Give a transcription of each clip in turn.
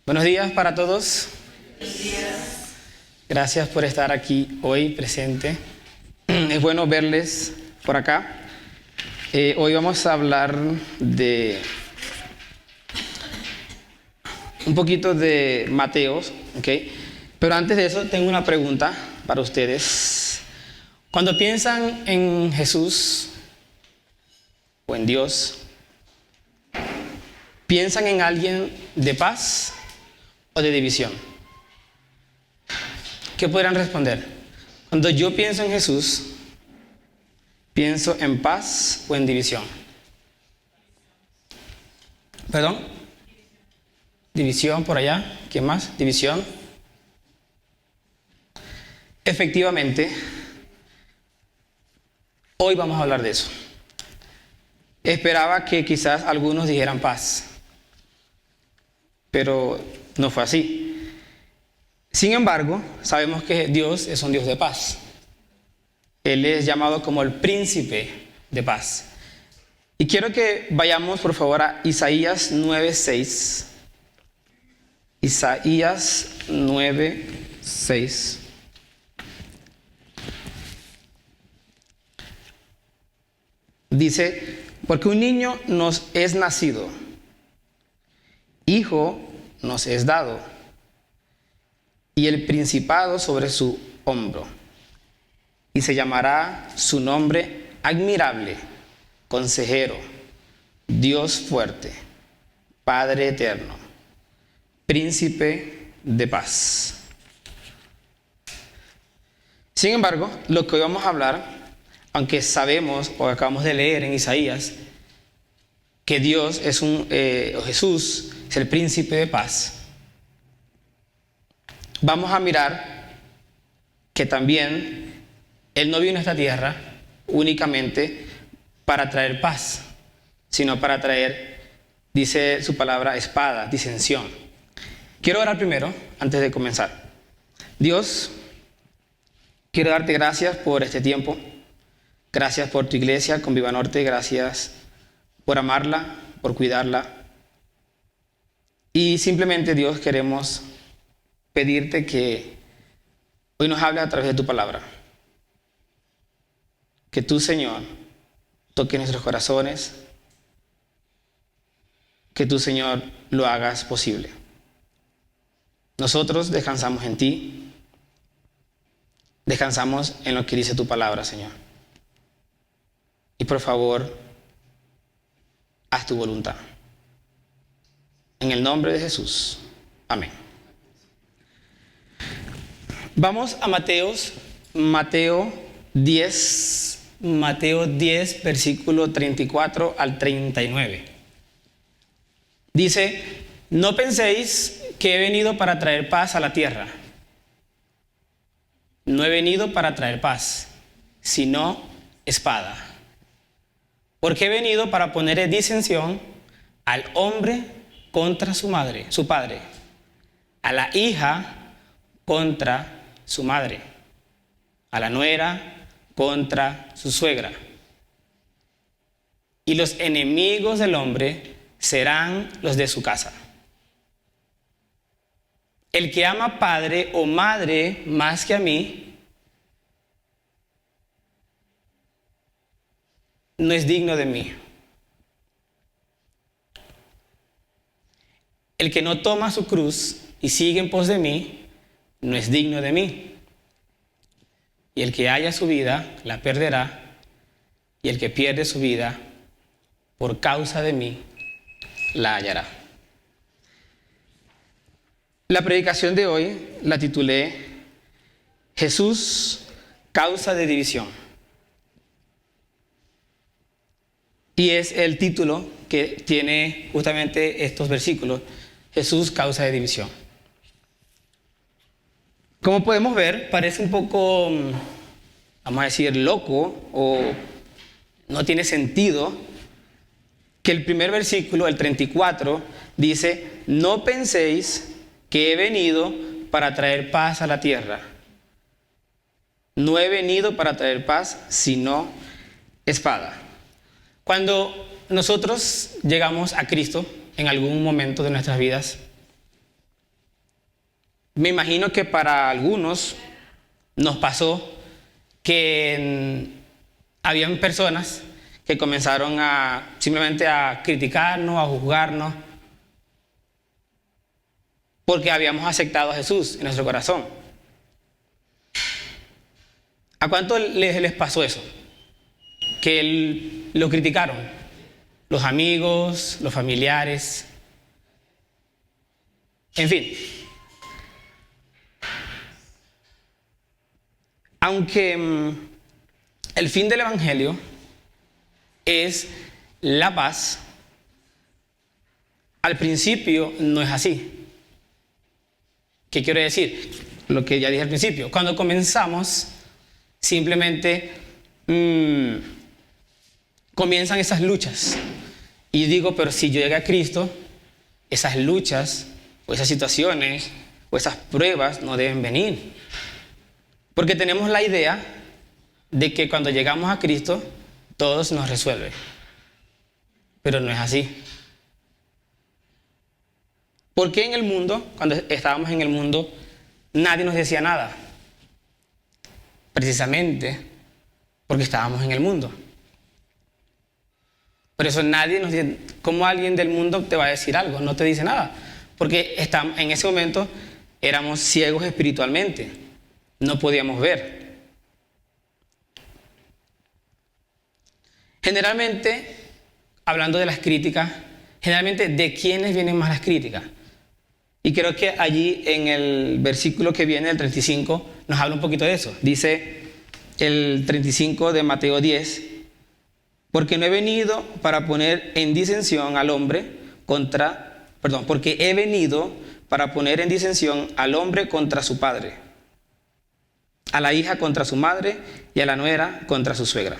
Buenos días para todos. Gracias por estar aquí hoy presente. Es bueno verles por acá. Hoy vamos a hablar de un poquito de Mateos, ¿ok? Pero antes de eso tengo una pregunta para ustedes. Cuando piensan en Jesús o en Dios, ¿piensan en alguien de paz o de división? ¿Qué podrán responder? Cuando yo pienso en Jesús, ¿pienso en paz o en división? ¿Perdón? División por allá. ¿Quién más? División. Efectivamente, hoy vamos a hablar de eso. Esperaba que quizás algunos dijeran paz, pero no fue así. Sin embargo, sabemos que Dios es un Dios de paz. Él es llamado como el príncipe de paz. Y quiero que vayamos por favor a Isaías 9:6. Isaías 9:6. Dice: porque un niño nos es nacido, hijo nos es dado, y el principado sobre su hombro, y se llamará su nombre admirable, consejero, Dios fuerte, Padre eterno, príncipe de paz. Sin embargo, lo que hoy vamos a hablar, aunque sabemos o acabamos de leer en Isaías que Dios es Jesús es el príncipe de paz, vamos a mirar que también Él no vino a esta tierra únicamente para traer paz, sino para traer, dice su palabra, espada, disensión. Quiero orar primero, antes de comenzar. Dios, quiero darte gracias por este tiempo. Gracias por tu iglesia con Viva Norte. Gracias por amarla, por cuidarla. Y simplemente, Dios, queremos pedirte que hoy nos hable a través de tu palabra. Que tú, Señor, toque nuestros corazones. Que tú, Señor, lo hagas posible. Nosotros descansamos en ti. Descansamos en lo que dice tu palabra, Señor. Y por favor, haz tu voluntad. En el nombre de Jesús. Amén. Vamos a Mateo 10, versículo 34 al 39. Dice: no penséis que he venido para traer paz a la tierra. No he venido para traer paz, sino espada. Porque he venido para poner disensión al hombre contra su padre, a la hija contra su madre, a la nuera contra su suegra. Y los enemigos del hombre serán los de su casa. El que ama padre o madre más que a mí, no es digno de mí. El que no toma su cruz y sigue en pos de mí, no es digno de mí. Y el que halla su vida, la perderá. Y el que pierde su vida, por causa de mí, la hallará. La predicación de hoy la titulé Jesús, causa de división. Y es el título que tiene justamente estos versículos: Jesús, causa de división. Como podemos ver, parece un poco, vamos a decir, loco o no tiene sentido que el primer versículo, el 34, dice: no penséis que he venido para traer paz a la tierra. No he venido para traer paz, sino espada. Cuando nosotros llegamos a Cristo en algún momento de nuestras vidas, Me imagino que para algunos nos pasó que habían personas que comenzaron a simplemente a criticarnos, a juzgarnos, porque habíamos aceptado a Jesús en nuestro corazón. ¿A cuánto les pasó eso? Que lo criticaron, los amigos, los familiares, en fin. Aunque el fin del Evangelio es la paz, al principio no es así. ¿Qué quiero decir? Lo que ya dije al principio. Cuando comenzamos, simplemente comienzan esas luchas. Y digo, pero si yo llegué a Cristo, esas luchas, o esas situaciones, o esas pruebas no deben venir. Porque tenemos la idea de que cuando llegamos a Cristo, todo se nos resuelve. Pero no es así. ¿Por qué en el mundo, cuando estábamos en el mundo, nadie nos decía nada? Precisamente porque estábamos en el mundo. Por eso nadie nos dice, ¿cómo alguien del mundo te va a decir algo? No te dice nada. Porque en ese momento éramos ciegos espiritualmente. No podíamos ver. Generalmente, hablando de las críticas, generalmente ¿de quiénes vienen más las críticas? Y creo que allí en el versículo que viene, el 35, nos habla un poquito de eso. Dice el 35 de Mateo 10, porque he venido para poner en disensión al hombre contra su padre, a la hija contra su madre y a la nuera contra su suegra.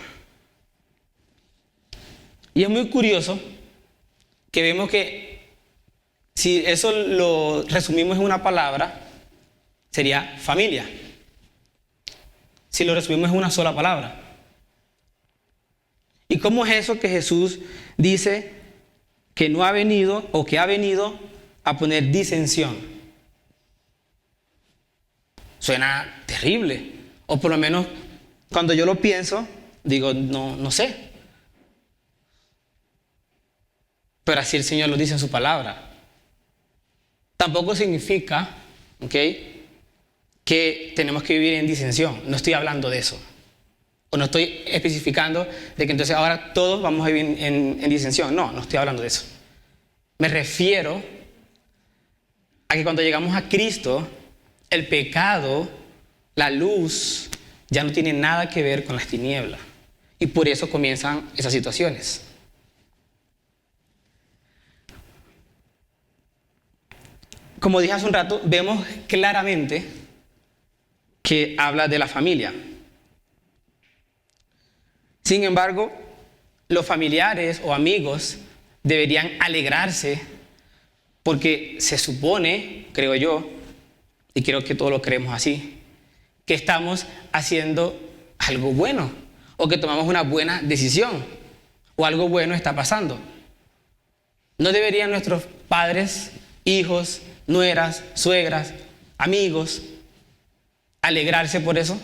Y es muy curioso que vemos que si eso lo resumimos en una palabra, sería familia. Si lo resumimos en una sola palabra. ¿Y cómo es eso que Jesús dice que no ha venido o que ha venido a poner disensión? Suena terrible. O por lo menos cuando yo lo pienso, digo, no sé. Pero así el Señor lo dice en su palabra. Tampoco significa, que tenemos que vivir en disensión. No estoy hablando de eso. O no estoy especificando de que entonces ahora todos vamos a vivir en disensión. No estoy hablando de eso. Me refiero a que cuando llegamos a Cristo, el pecado, la luz, ya no tiene nada que ver con las tinieblas. Y por eso comienzan esas situaciones. Como dije hace un rato, vemos claramente que habla de la familia. Sin embargo, los familiares o amigos deberían alegrarse porque se supone, creo yo, y creo que todos lo creemos así, que estamos haciendo algo bueno o que tomamos una buena decisión o algo bueno está pasando. ¿No deberían nuestros padres, hijos, nueras, suegras, amigos alegrarse por eso?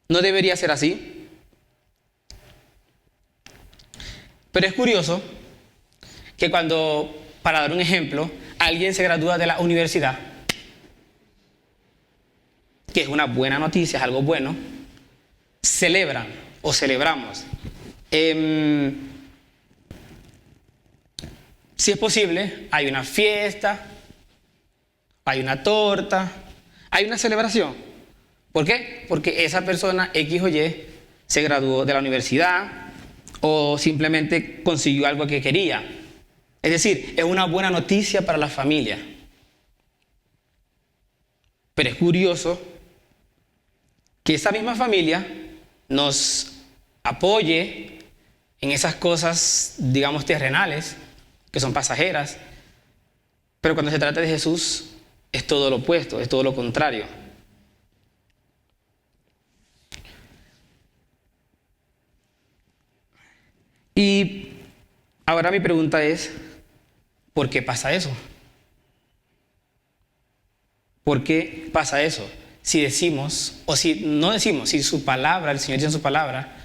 ¿No debería ser así? Pero es curioso que cuando, para dar un ejemplo, alguien se gradúa de la universidad, que es una buena noticia, es algo bueno, celebran o celebramos. Si es posible, hay una fiesta, hay una torta, hay una celebración. ¿Por qué? Porque esa persona X o Y se graduó de la universidad o simplemente consiguió algo que quería. Es decir, es una buena noticia para la familia. Pero es curioso que esa misma familia nos apoye en esas cosas, digamos, terrenales, que son pasajeras, pero cuando se trata de Jesús es todo lo opuesto, es todo lo contrario. Y ahora mi pregunta es, ¿por qué pasa eso? ¿Por qué pasa eso? Si decimos, o si no decimos, si su palabra, el Señor dice en su palabra,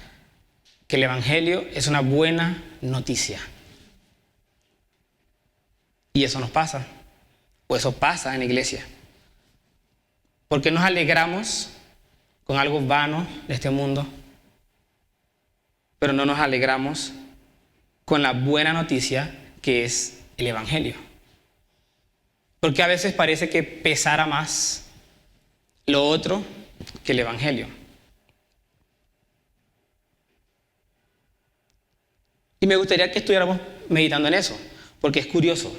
que el Evangelio es una buena noticia. Y eso nos pasa, o eso pasa en la iglesia. Porque nos alegramos con algo vano de este mundo, pero no nos alegramos con la buena noticia que es el Evangelio. Porque a veces parece que pesara más lo otro que el Evangelio. Y me gustaría que estuviéramos meditando en eso, porque es curioso,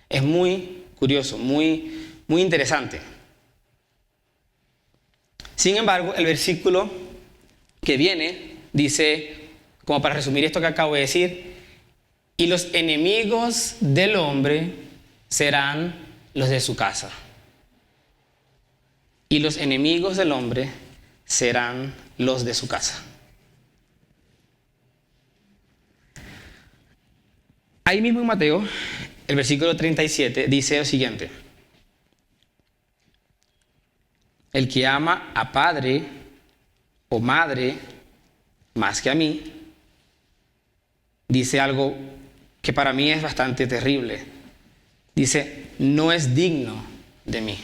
es muy curioso, muy interesante. Sin embargo, el versículo que viene dice, como para resumir esto que acabo de decir, y los enemigos del hombre serán los de su casa. Y los enemigos del hombre serán los de su casa. Ahí mismo en Mateo, el versículo 37 dice lo siguiente: el que ama a padre o madre más que a mí, dice algo que para mí es bastante terrible. Dice, no es digno de mí.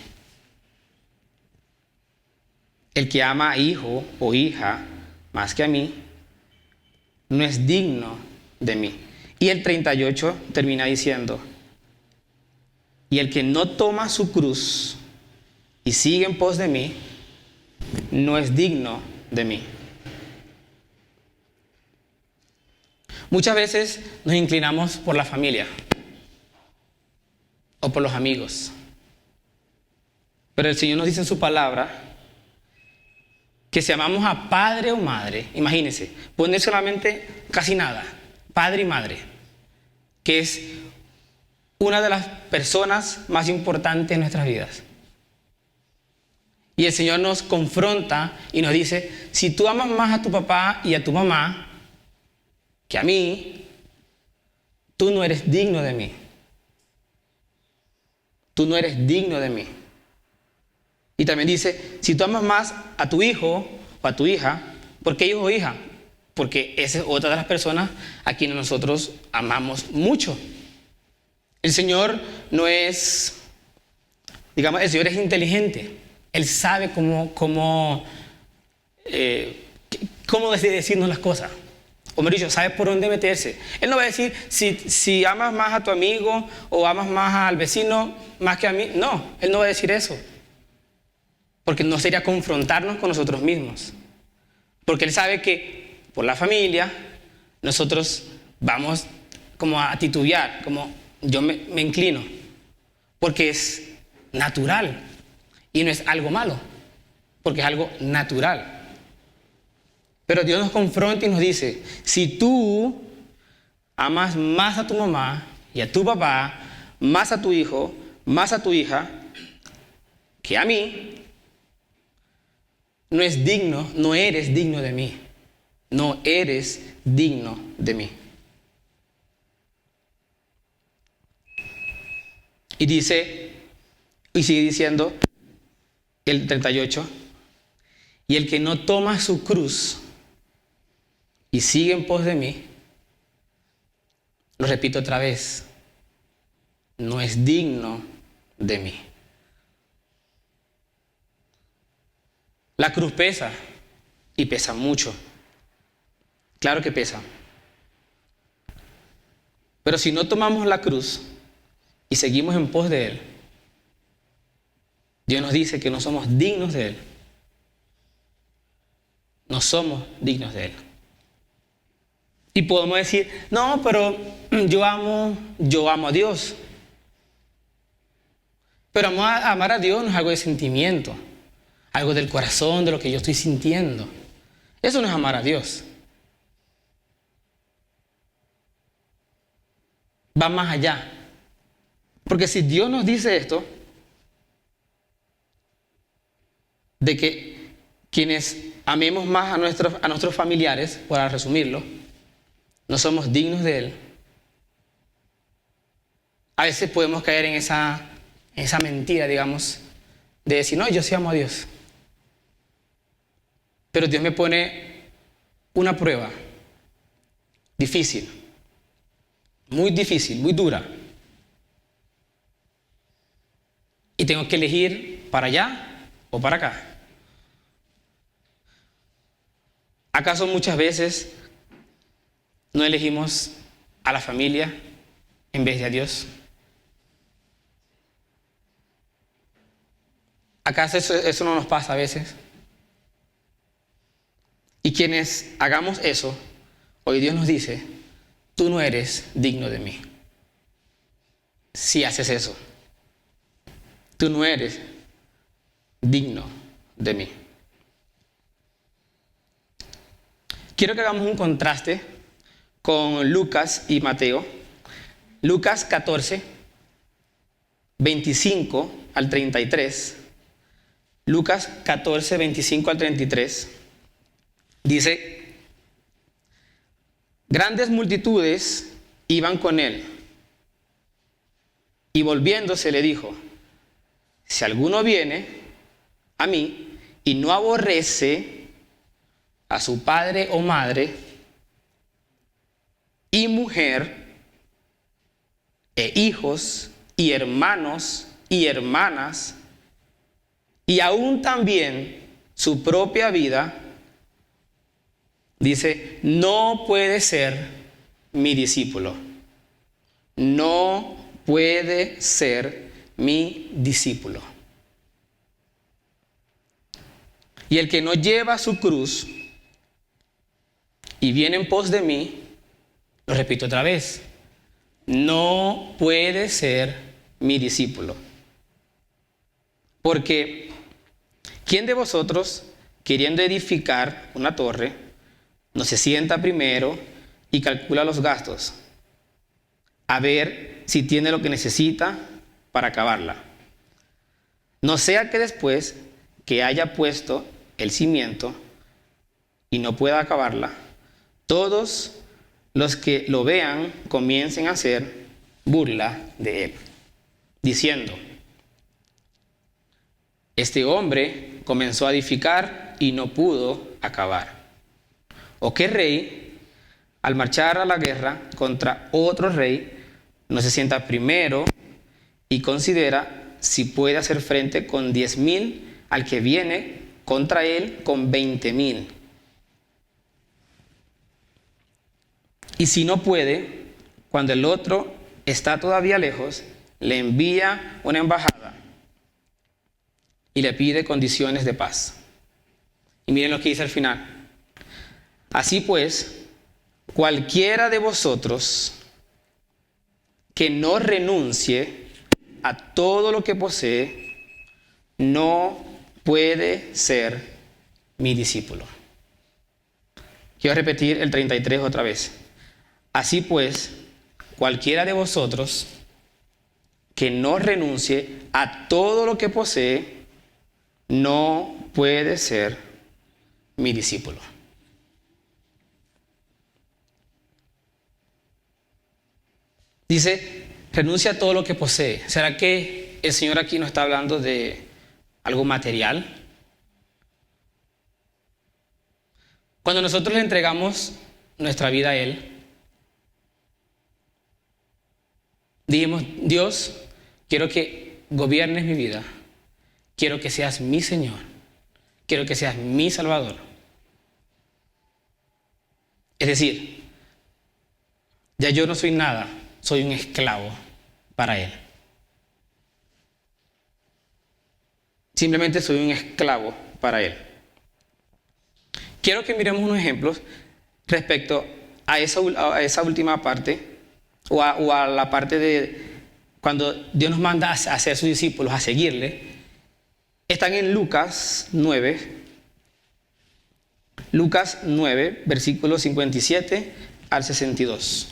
El que ama a hijo o hija más que a mí, no es digno de mí. Y el 38 termina diciendo, y el que no toma su cruz y sigue en pos de mí, no es digno de mí. Muchas veces nos inclinamos por la familia o por los amigos. Pero el Señor nos dice en su palabra que si amamos a padre o madre, imagínense, poner solamente casi nada, padre y madre, que es una de las personas más importantes en nuestras vidas. Y el Señor nos confronta y nos dice, si tú amas más a tu papá y a tu mamá que a mí, tú no eres digno de mí. Tú no eres digno de mí. Y también dice, si tú amas más a tu hijo o a tu hija, ¿por qué hijo o hija? Porque esa es otra de las personas a quienes nosotros amamos mucho. El Señor no es, digamos, el Señor es inteligente. Él sabe cómo decirnos las cosas. O mejor dicho, sabe por dónde meterse. Él no va a decir, si amas más a tu amigo o amas más al vecino más que a mí. No, Él no va a decir eso. Porque no sería confrontarnos con nosotros mismos. Porque Él sabe que por la familia nosotros vamos como a titubear, como yo me inclino. Porque es natural. Y no es algo malo, porque es algo natural. Pero Dios nos confronta y nos dice, si tú amas más a tu mamá y a tu papá, más a tu hijo, más a tu hija, que a mí, no eres digno de mí. No eres digno de mí. Y dice, y sigue diciendo, el 38, y el que no toma su cruz y sigue en pos de mí, lo repito otra vez, no es digno de mí. La cruz pesa, y pesa mucho. Claro que pesa. Pero si no tomamos la cruz y seguimos en pos de Él, Dios nos dice que no somos dignos de Él. No somos dignos de Él. Y podemos decir, no, pero yo amo a Dios. Pero amar a Dios no es algo de sentimiento, algo del corazón, de lo que yo estoy sintiendo. Eso no es amar a Dios. Va más allá. Porque si Dios nos dice esto, de que quienes amemos más a nuestros familiares, para resumirlo, no somos dignos de Él, a veces podemos caer en esa mentira, digamos, de decir, no, yo sí amo a Dios. Pero Dios me pone una prueba difícil, muy dura. Y tengo que elegir para allá o para acá. ¿Acaso muchas veces no elegimos a la familia en vez de a Dios? ¿Acaso eso no nos pasa a veces? Y quienes hagamos eso, hoy Dios nos dice, tú no eres digno de mí. Si haces eso, tú no eres digno de mí. Quiero que hagamos un contraste con Lucas y Mateo. Lucas 14, 25 al 33. Lucas 14, 25 al 33. Dice, grandes multitudes iban con él. Y volviéndose le dijo, si alguno viene a mí y no aborrece a su padre o madre, y mujer, e hijos, y hermanos, y hermanas, y aún también su propia vida, dice, no puede ser mi discípulo. No puede ser mi discípulo. Y el que no lleva su cruz y viene en pos de mí, lo repito otra vez, no puede ser mi discípulo. Porque ¿quién de vosotros, queriendo edificar una torre, no se sienta primero y calcula los gastos, a ver si tiene lo que necesita para acabarla? No sea que después que haya puesto el cimiento y no pueda acabarla, todos los que lo vean comiencen a hacer burla de él, diciendo, este hombre comenzó a edificar y no pudo acabar. ¿O qué rey, al marchar a la guerra contra otro rey, no se sienta primero y considera si puede hacer frente con 10,000 al que viene contra él con 20,000? Y si no puede, cuando el otro está todavía lejos, le envía una embajada y le pide condiciones de paz. Y miren lo que dice al final. Así pues, cualquiera de vosotros que no renuncie a todo lo que posee, no puede ser mi discípulo. Quiero repetir el 33 otra vez. Así pues, cualquiera de vosotros que no renuncie a todo lo que posee, no puede ser mi discípulo. Dice, renuncia a todo lo que posee. ¿Será que el Señor aquí nos está hablando de algo material? Cuando nosotros le entregamos nuestra vida a Él, dijimos, Dios, quiero que gobiernes mi vida. Quiero que seas mi Señor. Quiero que seas mi Salvador. Es decir, ya yo no soy nada, soy un esclavo para Él. Simplemente soy un esclavo para Él. Quiero que miremos unos ejemplos respecto a esa última parte, o a la parte de cuando Dios nos manda a ser sus discípulos, a seguirle. Están en Lucas 9, versículos 57 al 62.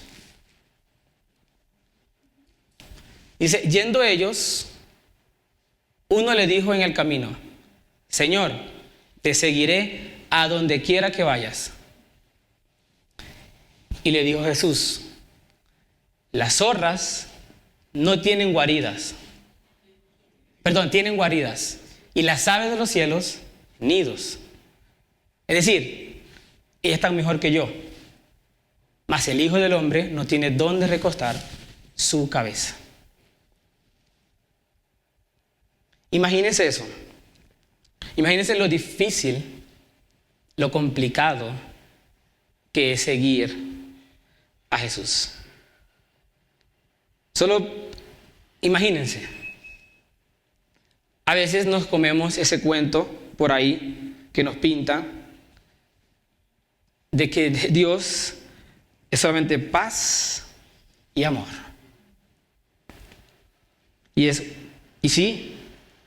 Dice, yendo ellos, uno le dijo en el camino, Señor, te seguiré a donde quiera que vayas. Y le dijo Jesús, las zorras no tienen guaridas. Tienen guaridas y las aves de los cielos nidos. Es decir, ellas están mejor que yo, mas el Hijo del Hombre no tiene dónde recostar su cabeza. Imagínense eso. Imagínense lo difícil, lo complicado que es seguir a Jesús. Solo imagínense. A veces nos comemos ese cuento por ahí que nos pinta de que Dios es solamente paz y amor. Y sí,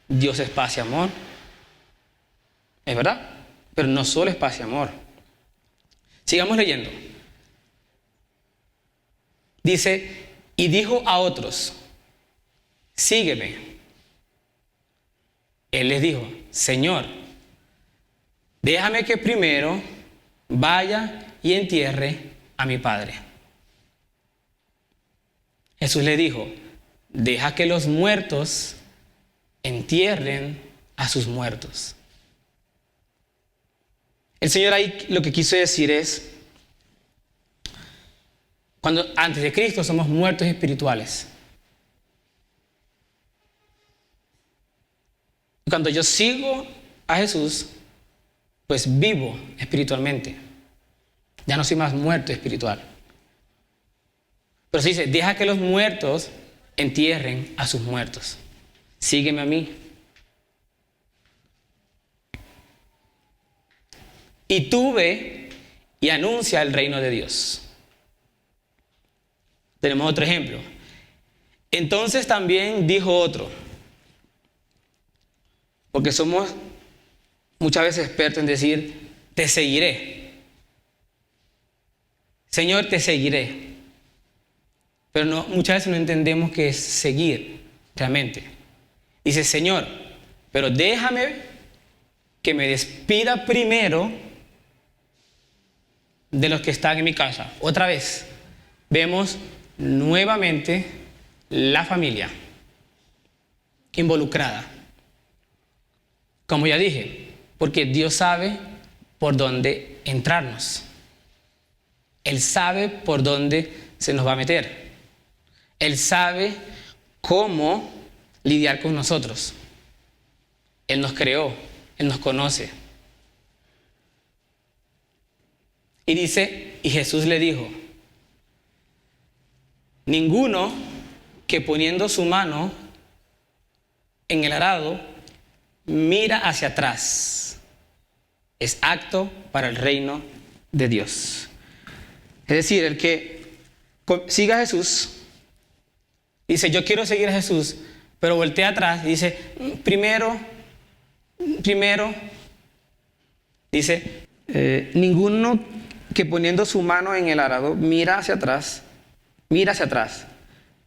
Dios es paz y amor. Es verdad, pero no solo es paz y amor. Sigamos leyendo. Dice, y dijo a otros, sígueme. Él les dijo, Señor, déjame que primero vaya y entierre a mi padre. Jesús le dijo, deja que los muertos entierren a sus muertos. El Señor ahí lo que quiso decir es, cuando antes de Cristo somos muertos espirituales. Y cuando yo sigo a Jesús, pues vivo espiritualmente. Ya no soy más muerto espiritual. Pero se dice, deja que los muertos entierren a sus muertos. Sígueme a mí. Y tú ve y anuncia el reino de Dios. Tenemos otro ejemplo. Entonces también dijo otro, porque somos muchas veces expertos en decir, te seguiré. Señor, te seguiré. Pero muchas veces no entendemos qué es seguir realmente. Dice, Señor, pero déjame que me despida primero de los que están en mi casa. Otra vez, vemos nuevamente la familia involucrada. Como ya dije, porque Dios sabe por dónde entrarnos. Él sabe por dónde se nos va a meter. Él sabe cómo lidiar con nosotros. Él nos creó, Él nos conoce. Y dice, y Jesús le dijo, ninguno que poniendo su mano en el arado mira hacia atrás es apto para el reino de Dios. Es decir, el que siga a Jesús, dice, yo quiero seguir a Jesús, pero voltea atrás y dice, primero, dice, ninguno que poniendo su mano en el arado mira hacia atrás,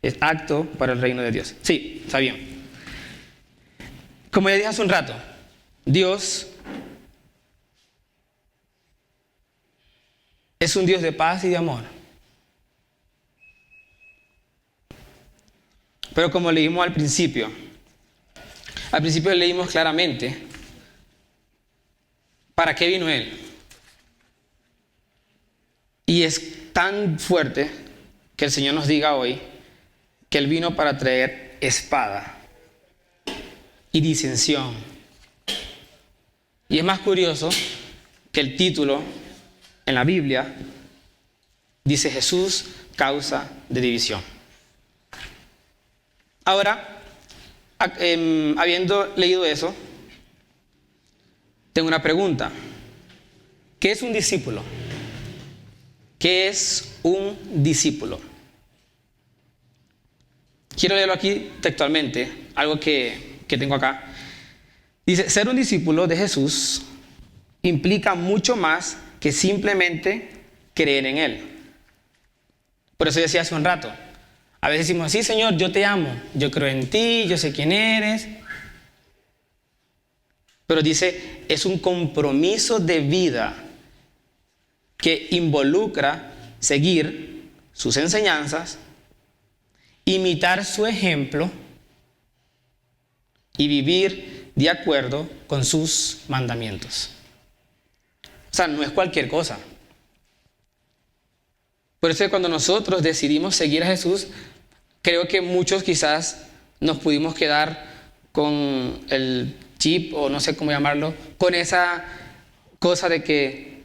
es apto para el reino de Dios. Sí, está bien. Como ya dije hace un rato, Dios es un Dios de paz y de amor. Pero como leímos al principio leímos claramente para qué vino Él. Y es tan fuerte que el Señor nos diga hoy que Él vino para traer espada y disensión. Y es más curioso que el título en la Biblia dice Jesús, causa de división. Ahora, habiendo leído eso, tengo una pregunta. ¿Qué es un discípulo? ¿Qué es un discípulo? Quiero leerlo aquí textualmente, algo que tengo acá. Dice, ser un discípulo de Jesús implica mucho más que simplemente creer en Él. Por eso decía hace un rato, a veces decimos, sí Señor, yo te amo, yo creo en ti, yo sé quién eres. Pero dice, es un compromiso de vida que involucra seguir sus enseñanzas, imitar su ejemplo y vivir de acuerdo con sus mandamientos. O sea, no es cualquier cosa. Por eso cuando nosotros decidimos seguir a Jesús, creo que muchos quizás nos pudimos quedar con el chip, o no sé cómo llamarlo, con esa cosa de que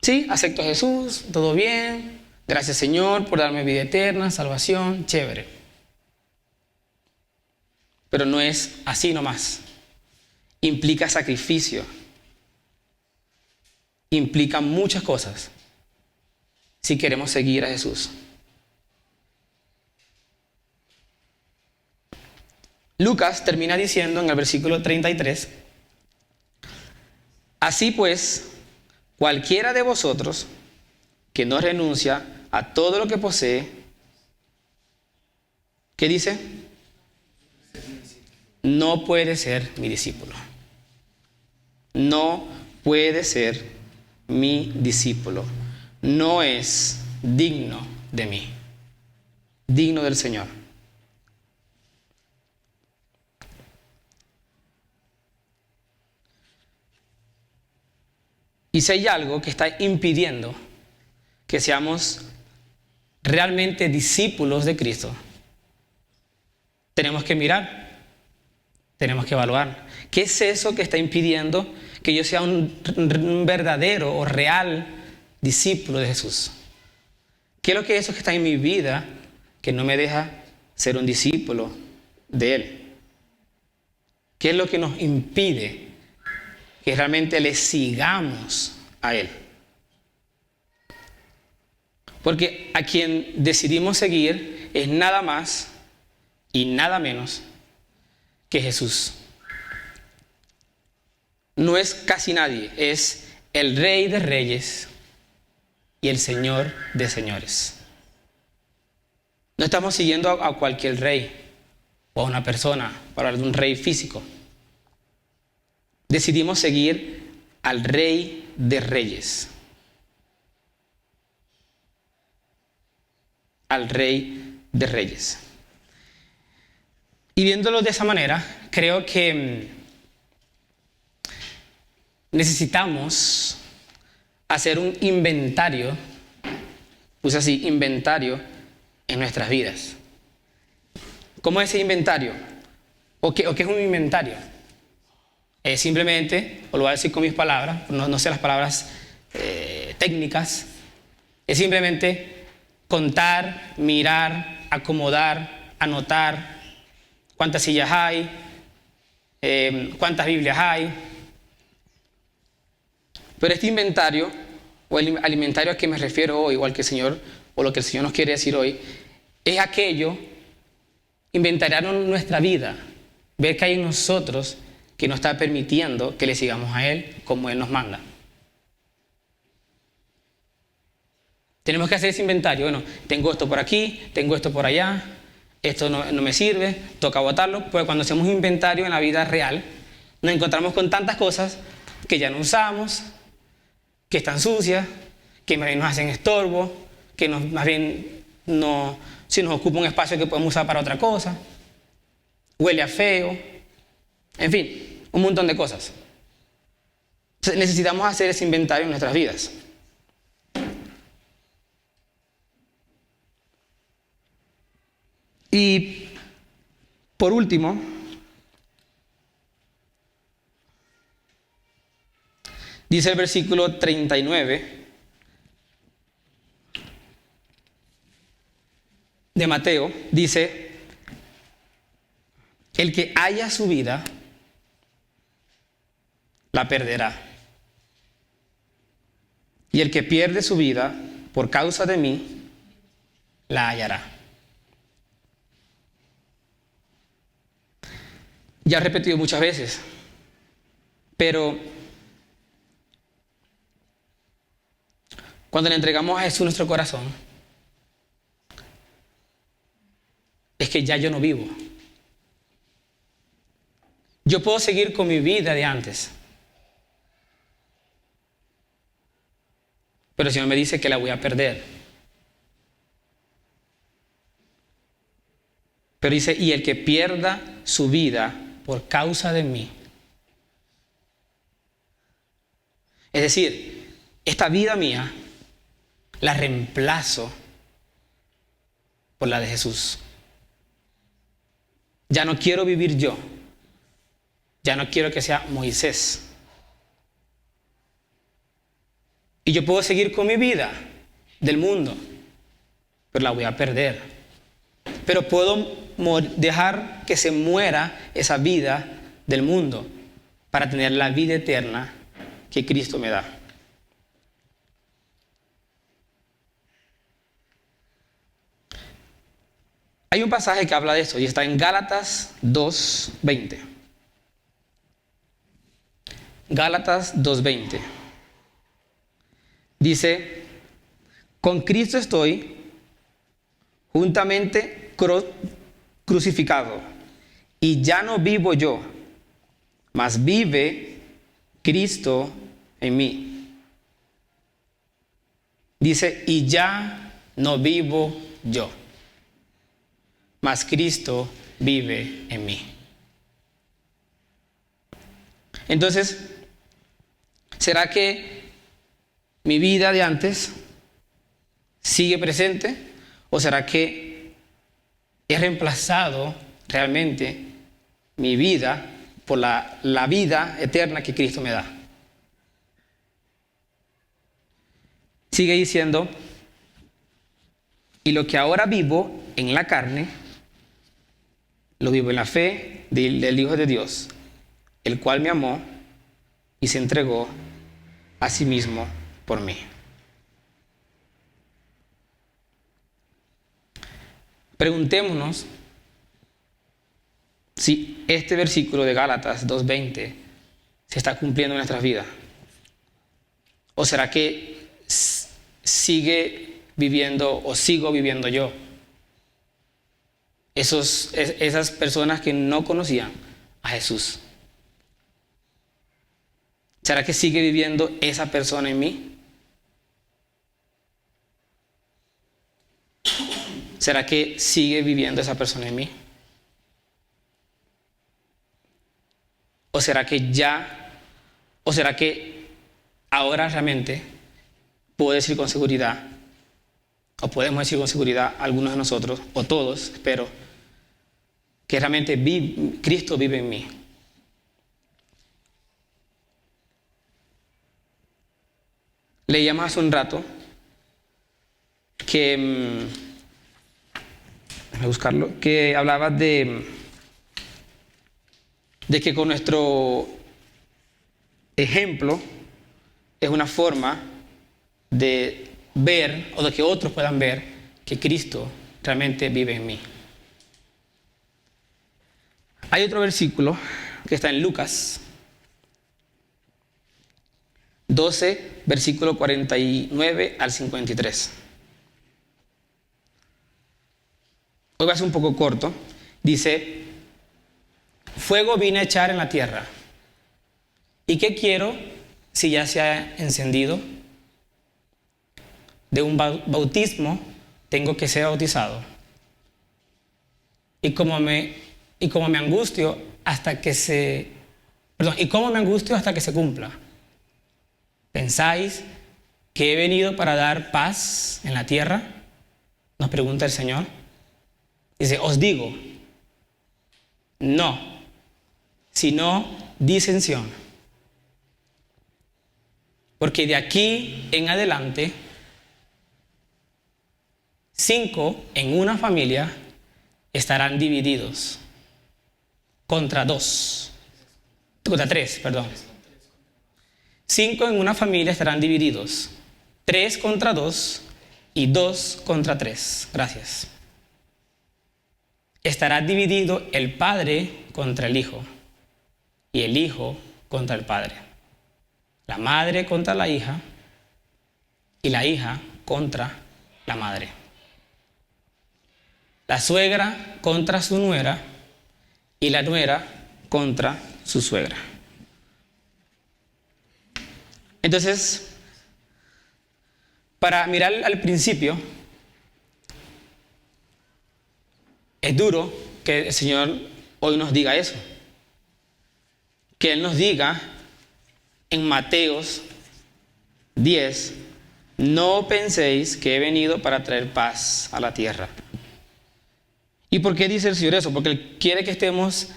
sí, acepto a Jesús, todo bien, gracias Señor por darme vida eterna, salvación, chévere. Pero no es así nomás. Implica sacrificio. Implica muchas cosas si queremos seguir a Jesús. Lucas termina diciendo en el versículo 33, así pues, cualquiera de vosotros que no renuncia a todo lo que posee, ¿qué dice? No puede ser mi discípulo. No puede ser mi discípulo. No es digno de mí, digno del Señor. Y si hay algo que está impidiendo que seamos realmente discípulos de Cristo, tenemos que mirar, tenemos que evaluar. ¿Qué es eso que está impidiendo que yo sea un verdadero o real discípulo de Jesús? ¿Qué es lo que es eso que está en mi vida que no me deja ser un discípulo de Él? ¿Qué es lo que nos impide que realmente le sigamos a Él? Porque a quien decidimos seguir es nada más y nada menos que Jesús. No es casi nadie, es el Rey de Reyes y el Señor de Señores. No estamos siguiendo a cualquier rey o a una persona, para hablar de un rey físico. Decidimos seguir al Rey de Reyes. Al Rey de Reyes. Y viéndolo de esa manera, creo que necesitamos hacer un inventario, puse así, inventario en nuestras vidas. ¿Cómo es ese inventario? ¿O qué es un inventario? Es simplemente, o lo voy a decir con mis palabras, no sé las palabras técnicas, es simplemente contar, mirar, acomodar, anotar cuántas sillas hay, cuántas Biblias hay. Pero este inventario, o al inventario a que me refiero hoy, o al que el Señor, o lo que el Señor nos quiere decir hoy, es aquello, inventariar nuestra vida, ver qué hay en nosotros que nos está permitiendo que le sigamos a Él como Él nos manda. Tenemos que hacer ese inventario. Bueno, tengo esto por aquí, tengo esto por allá, esto no me sirve, toca botarlo. Porque cuando hacemos un inventario en la vida real, nos encontramos con tantas cosas que ya no usamos, que están sucias, que más bien nos hacen estorbo, que más bien si nos ocupa un espacio que podemos usar para otra cosa, huele a feo, en fin, un montón de cosas. Entonces, necesitamos hacer ese inventario en nuestras vidas. Y por último, dice el versículo 39 de Mateo, dice, el que haya su vida, la perderá. Y el que pierde su vida por causa de mí, la hallará. Ya he repetido muchas veces, pero cuando le entregamos a Jesús nuestro corazón, es que ya yo no vivo. Yo puedo seguir con mi vida de antes, pero el Señor me dice que la voy a perder. Pero dice, y el que pierda su vida por causa de mí. Es decir, esta vida mía la reemplazo por la de Jesús. Ya no quiero vivir yo. Ya no quiero que sea Moisés. Y yo puedo seguir con mi vida del mundo, pero la voy a perder. Pero puedo dejar que se muera esa vida del mundo para tener la vida eterna que Cristo me da. Hay un pasaje que habla de esto y está en Gálatas 2:20. Gálatas 2:20. Dice: con Cristo estoy juntamente crucificado, y ya no vivo yo, mas vive Cristo en mí. Dice: y ya no vivo yo, mas Cristo vive en mí. Entonces, ¿será que mi vida de antes sigue presente? ¿O será que he reemplazado realmente mi vida por la vida eterna que Cristo me da? Sigue diciendo: y lo que ahora vivo en la carne, lo vivo en la fe del Hijo de Dios, el cual me amó y se entregó a sí mismo por mí. Preguntémonos si este versículo de Gálatas 2:20 se está cumpliendo en nuestras vidas. ¿O será que sigue viviendo o sigo viviendo yo? Esas personas que no conocían a Jesús. ¿Será que sigue viviendo esa persona en mí? ¿Será que sigue viviendo esa persona en mí? ¿O será que ahora realmente puedo decir con seguridad, o podemos decir con seguridad algunos de nosotros, o todos, espero, que realmente Cristo vive en mí? Leíamos hace un rato que que hablaba de que con nuestro ejemplo es una forma de ver, o de que otros puedan ver, que Cristo realmente vive en mí. Hay otro versículo que está en Lucas 12, versículo 49 al 53. Hoy va a ser un poco corto. Dice: fuego vine a echar en la tierra, ¿y qué quiero si ya se ha encendido? De un bautismo tengo que ser bautizado, y cómo me angustio hasta que se cumpla. ¿Pensáis que he venido para dar paz en la tierra?, nos pregunta el Señor. Dice: os digo, no, sino disensión. Porque de aquí en adelante, 5 en una familia estarán divididos contra 3, perdón. 5 en una familia estarán divididos, 3 contra 2 y 2 contra 3. Gracias. Estará dividido el padre contra el hijo, y el hijo contra el padre, la madre contra la hija, y la hija contra la madre, la suegra contra su nuera, y la nuera contra su suegra. Entonces, para mirar al principio, es duro que el Señor hoy nos diga eso. que Él nos diga en Mateos 10, no penséis que he venido para traer paz a la tierra. ¿Y por qué dice el Señor eso? Porque Él quiere que estemos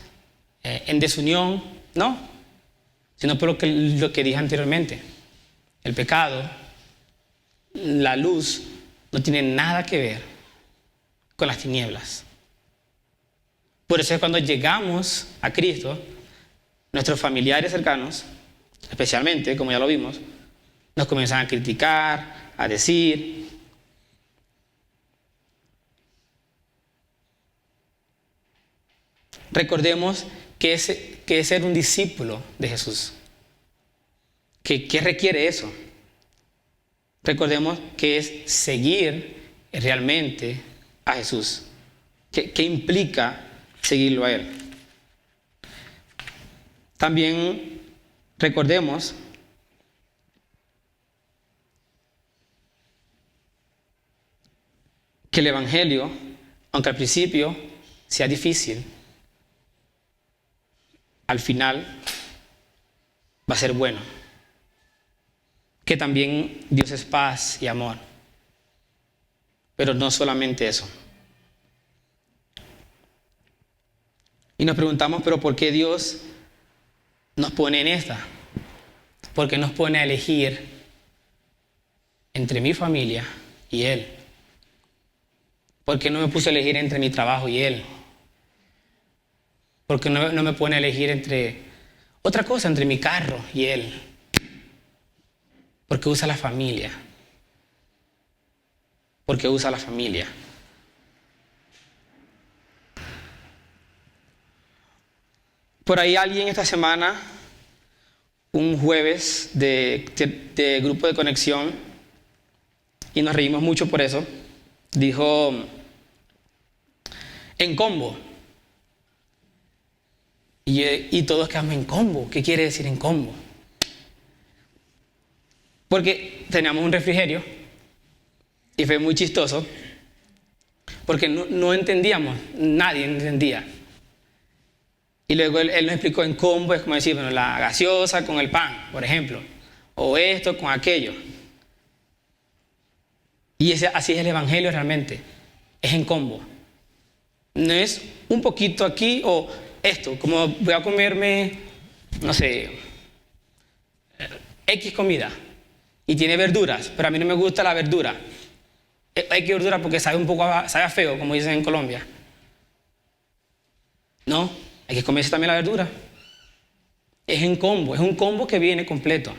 en desunión, no, sino por lo que dije anteriormente. El pecado, la luz, no tiene nada que ver con las tinieblas. Por eso es cuando llegamos a Cristo, nuestros familiares cercanos, especialmente, como ya lo vimos, nos comienzan a criticar, a decir. Recordemos que es ser un discípulo de Jesús. ¿Qué requiere eso? Recordemos que es seguir realmente a Jesús. ¿Qué implica seguirlo a Él? También recordemos que el Evangelio, aunque al principio sea difícil, al final va a ser bueno. Que también Dios es paz y amor. Pero no solamente eso. Y nos preguntamos, ¿pero por qué Dios nos pone en esta? ¿Por qué nos pone a elegir entre mi familia y Él? ¿Por qué no me puso a elegir entre mi trabajo y Él? ¿Por qué no me pone a elegir entre otra cosa, entre mi carro y Él? Porque usa la familia. Porque usa la familia. Por ahí alguien esta semana, un jueves de grupo de conexión, y nos reímos mucho por eso, dijo, en combo. Y todos quedamos en combo. ¿Qué quiere decir en combo? Porque teníamos un refrigerio y fue muy chistoso porque no entendíamos, nadie entendía. Y luego él nos explicó en combo, es como decir, bueno, la gaseosa con el pan, por ejemplo, o esto con aquello. Y así es el Evangelio realmente, es en combo. No es un poquito aquí o esto, como voy a comerme, no sé, X comida. Y tiene verduras, pero a mí no me gusta la verdura. Hay que verdura porque sabe a feo, como dicen en Colombia. No, hay que comerse también la verdura. Es en combo, es un combo que viene completo.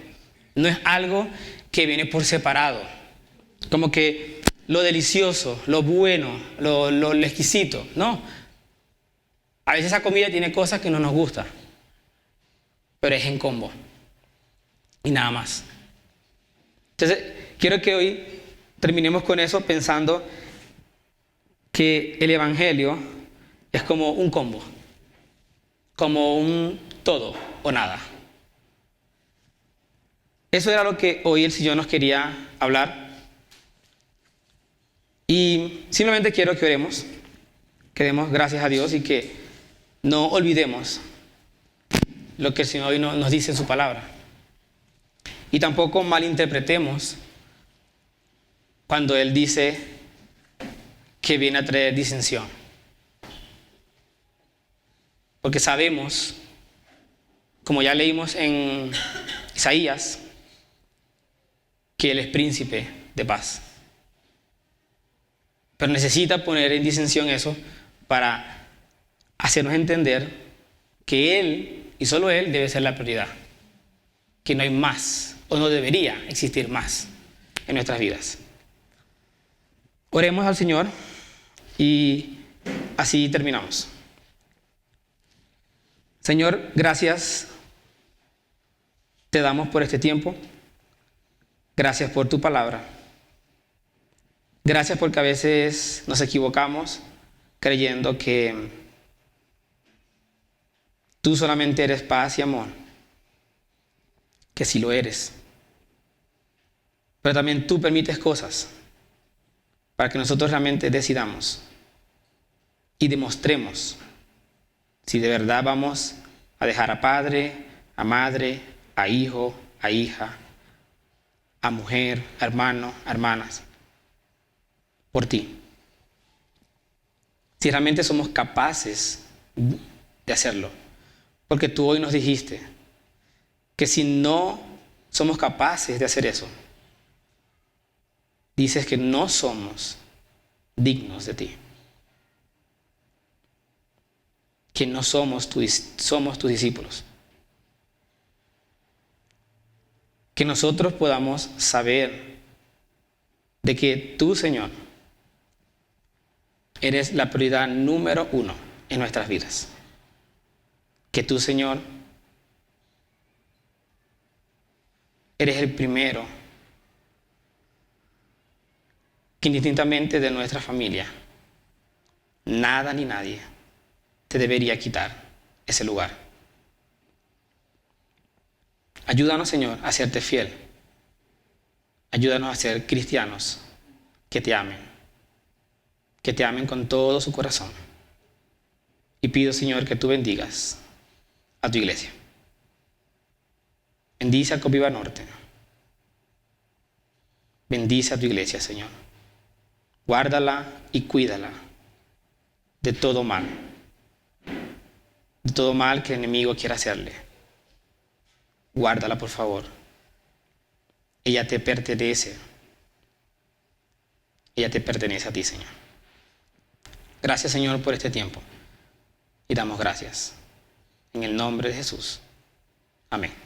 No es algo que viene por separado. Como que lo delicioso, lo bueno, lo exquisito. No. A veces esa comida tiene cosas que no nos gustan. Pero es en combo. Y nada más. Entonces, quiero que hoy terminemos con eso pensando que el Evangelio es como un combo, como un todo o nada. Eso era lo que hoy el Señor nos quería hablar. Y simplemente quiero que oremos, que demos gracias a Dios y que no olvidemos lo que el Señor hoy nos dice en su palabra. Y tampoco malinterpretemos cuando Él dice que viene a traer disensión. Porque sabemos, como ya leímos en Isaías, que Él es príncipe de paz. Pero necesita poner en disensión eso para hacernos entender que Él, y solo Él, debe ser la prioridad. Que no hay más, o no debería existir más en nuestras vidas. Oremos al Señor y así terminamos. Señor, gracias te damos por este tiempo. Gracias por tu palabra. Gracias porque a veces nos equivocamos creyendo que tú solamente eres paz y amor. Que sí lo eres. Pero también tú permites cosas para que nosotros realmente decidamos y demostremos si de verdad vamos a dejar a padre, a madre, a hijo, a hija, a mujer, a hermano, a hermanas, por ti. Si realmente somos capaces de hacerlo. Porque tú hoy nos dijiste que si no somos capaces de hacer eso, dices que no somos dignos de ti. Que no somos tus discípulos. Que nosotros podamos saber de que tú, Señor, eres la prioridad número 1 en nuestras vidas. Que tú, Señor, eres el primero que indistintamente de nuestra familia, nada ni nadie te debería quitar ese lugar. Ayúdanos, Señor, a serte fiel. Ayúdanos a ser cristianos que te amen con todo su corazón. Y pido, Señor, que tú bendigas a tu iglesia. Bendice a Copiva Norte. Bendice a tu iglesia, Señor. Guárdala y cuídala de todo mal. De todo mal que el enemigo quiera hacerle. Guárdala, por favor. Ella te pertenece. Ella te pertenece a ti, Señor. Gracias, Señor, por este tiempo. Y damos gracias. En el nombre de Jesús. Amén.